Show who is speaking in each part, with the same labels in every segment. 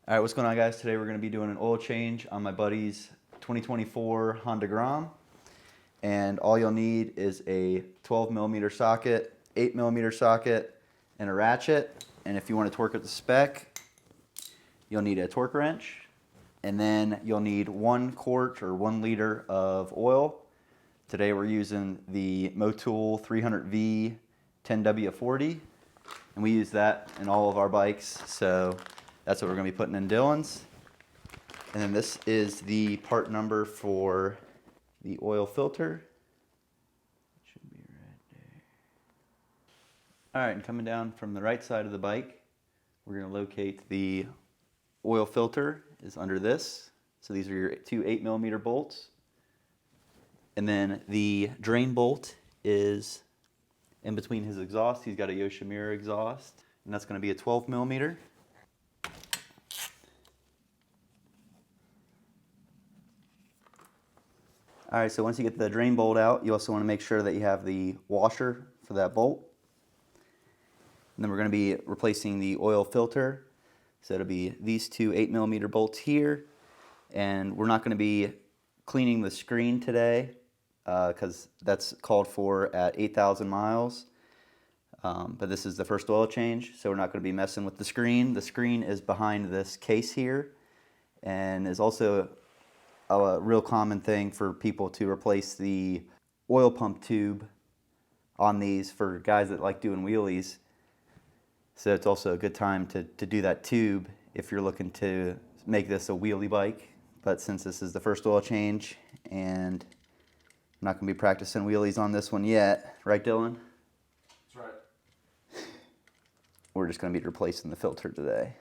Speaker 1: All right, what's going on, guys? Today we're going to be doing an oil change on my buddy's 2024 Honda Grom. And all you'll need is a 12mm socket, 8mm socket, and a ratchet. And if you want to torque it to spec, you'll need a torque wrench. And then you'll need 1 quart or 1 liter of oil. Today we're using the Motul 300V 10W40. And we use that in all of our bikes, so that's what we're going to be putting in Dylan's. And then this is the part number for the oil filter. It should be right there. All right, and coming down from the right side of the bike, we're going to locate the oil filter is under this. So these are your 2 8mm bolts. And then the drain bolt is in between his exhaust. He's got a Yoshimura exhaust, and that's going to be a 12mm. All right, so once you get the drain bolt out, you also want to make sure that you have the washer for that bolt. And then we're going to be replacing the oil filter. So it'll be these 2 8mm bolts here. And we're not going to be cleaning the screen today because that's called for at 8,000 miles. But this is the first oil change, so we're not going to be messing with the screen. The screen is behind this case here and is also a real common thing for people to replace the oil pump tube on these for guys that like doing wheelies. So it's also a good time to do that tube if you're looking to make this a wheelie bike. But since this is the first oil change and I'm not going to be practicing wheelies on this one yet, right, Dylan?
Speaker 2: That's right.
Speaker 1: We're just going to be replacing the filter today.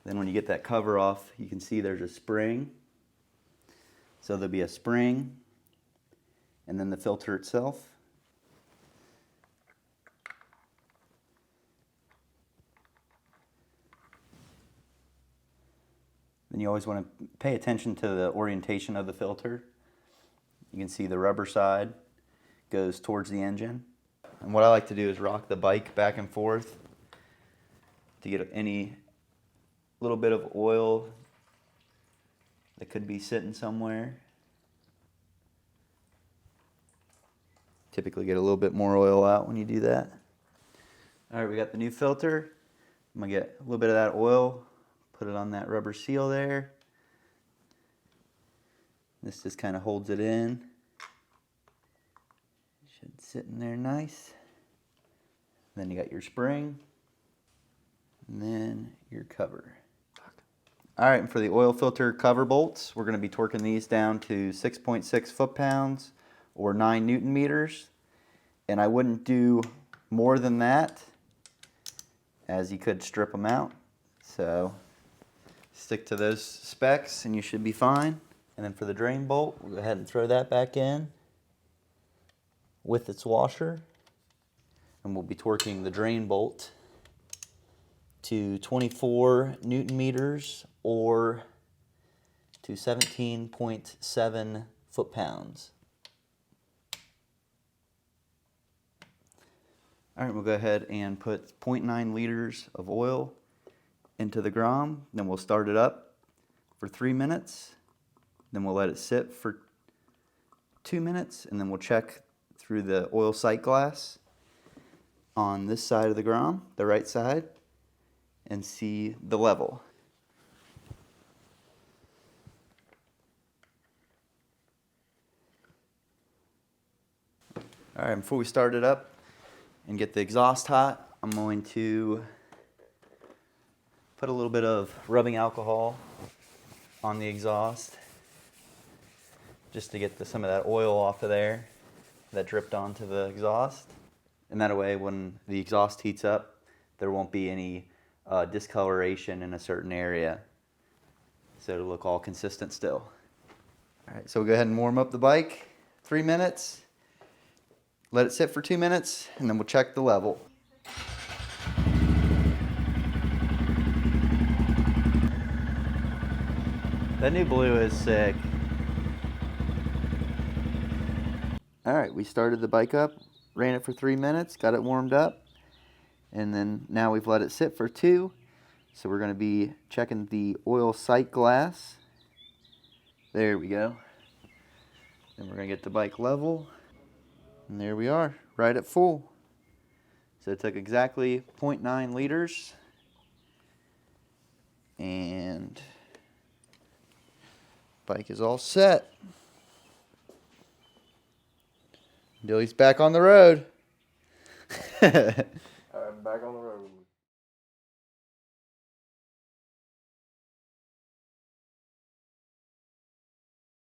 Speaker 1: Then when you get that cover off, you can see there's a spring. So there'll be a spring and then the filter itself. Then you always want to pay attention to the orientation of the filter. You can see the rubber side goes towards the engine. And what I like to do is rock the bike back and forth to get any little bit of oil that could be sitting somewhere. Typically get a little bit more oil out when you do that. All right, we got the new filter. I'm gonna get a little bit of that oil, put it on that rubber seal there. This just kind of holds it in. Should sit in there nice. Then you got your spring, and then your cover. All right, and for the oil filter cover bolts, we're going to be torquing these down to 6.6 foot-pounds or 9 Newton meters. And I wouldn't do more than that, as you could strip them out. So stick to those specs and you should be fine. And then for the drain bolt, we'll go ahead and throw that back in with its washer. And we'll be torquing the drain bolt to 24 Newton meters or to 17.7 foot-pounds. All right, we'll go ahead and put 0.9 liters of oil into the Grom. Then we'll start it up for 3 minutes. Then we'll let it sit for 2 minutes, and then we'll check through the oil sight glass on this side of the Grom, the right side, and see the level. All right, before we start it up and get the exhaust hot, I'm going to put a little bit of rubbing alcohol on the exhaust just to get some of that oil off of there that dripped onto the exhaust. And that way, when the exhaust heats up, there won't be any discoloration in a certain area. So it'll look all consistent still. All right, so we'll go ahead and warm up the bike. 3 minutes. Let it sit for 2 minutes, and then we'll check the level. That new blue is sick. All right, we started the bike up, ran it for 3 minutes, got it warmed up, and then now we've let it sit for 2. So we're going to be checking the oil sight glass. There we go. Then we're going to get the bike level. And there we are, right at full. So it took exactly 0.9 liters. And bike is all set. Dilly's back on the road.